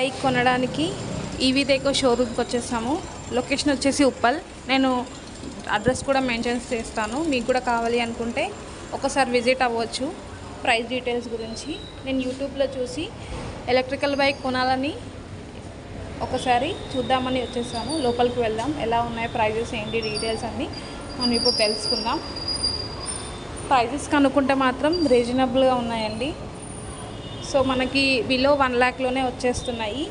Bike కొనడానికి EV deco షోరూమ్కి వచ్చేసాము. Location వచ్చేసి ఉప్పల్. నేను అడ్రస్ కూడా మెన్షన్ చేస్తాను, మీకు కూడా కావాలి అనుకుంటే ఒకసారి విజిట్ అవ్వచ్చు. ప్రైస్ డీటెయిల్స్ గురించి నేను యూట్యూబ్లో చూసి ఎలక్ట్రికల్ బైక్ కొనాలని ఒకసారి చూద్దామని వచ్చేసాము. లోపలికి వెళ్దాం, ఎలా ఉన్నాయి ప్రైజెస్ ఏంటి డీటెయిల్స్ అన్నీ మనం ఇప్పుడు తెలుసుకుందాం. ప్రైజెస్ కనుక్కుంటే మాత్రం రీజనబుల్గా ఉన్నాయండి. సో మనకి బిలో 1 lakhలోనే వచ్చేస్తున్నాయి.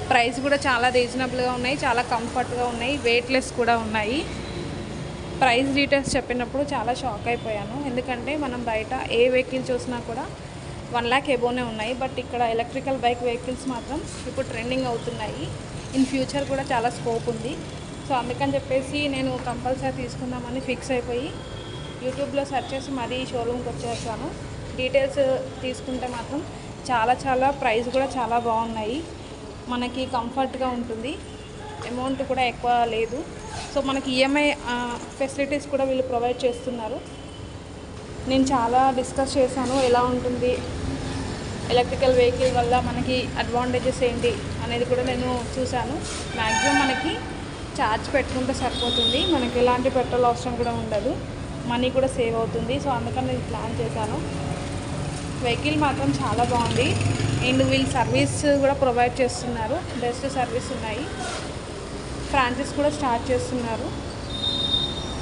ప్రైస్ కూడా చాలా రీజనబుల్గా ఉన్నాయి, చాలా కంఫర్ట్గా ఉన్నాయి, వెయిట్లెస్ కూడా ఉన్నాయి. ప్రైస్ డీటెయిల్స్ చెప్పినప్పుడు చాలా షాక్ అయిపోయాను, ఎందుకంటే మనం బయట ఏ వెహికల్ చూసినా కూడా 1 lakh ఎబోనే ఉన్నాయి. బట్ ఇక్కడ ఎలక్ట్రికల్ బైక్ వెహికల్స్ మాత్రం ఇప్పుడు ట్రెండింగ్ అవుతున్నాయి. ఇన్ ఫ్యూచర్ కూడా చాలా స్కోప్ ఉంది. సో అందుకని చెప్పేసి నేను కంపల్సరీ తీసుకుందామని ఫిక్స్ అయిపోయి యూట్యూబ్లో సెర్చ్ చేసి మరీ షోరూమ్కి వచ్చేసాను. డీటెయిల్స్ తీసుకుంటే మాత్రం చాలా ప్రైస్ కూడా చాలా బాగున్నాయి. మనకి కంఫర్ట్గా ఉంటుంది, అమౌంట్ కూడా ఎక్కువ లేదు. సో మనకి ఈఎంఐ ఫెసిలిటీస్ కూడా వీళ్ళు ప్రొవైడ్ చేస్తున్నారు. నేను చాలా డిస్కస్ చేశాను, ఎలా ఉంటుంది ఎలక్ట్రికల్ వెహికల్ వల్ల మనకి అడ్వాంటేజెస్ ఏంటి అనేది కూడా నేను చూశాను. మ్యాక్సిమం మనకి ఛార్జ్ పెట్టుకుంటే సరిపోతుంది, మనకి ఎలాంటి పెట్రోల్ అవసరం కూడా ఉండదు, మనీ కూడా సేవ్ అవుతుంది. సో అందుకని నేను ప్లాన్ చేశాను. వెహికల్ మాత్రం చాలా బాగుంది అండ్ వీళ్ళు సర్వీస్ కూడా ప్రొవైడ్ చేస్తున్నారు, బెస్ట్ సర్వీస్ ఉన్నాయి. ఫ్రాంచైజ్ కూడా స్టార్ట్ చేస్తున్నారు.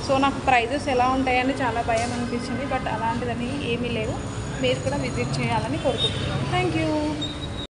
సో నాకు ప్రైజెస్ ఎలా ఉంటాయని చాలా భయం అనిపించింది, బట్ అలాంటిదని ఏమీ లేవు. మీరు కూడా విజిట్ చేయాలని కోరుకుంటున్నాను. Thank you.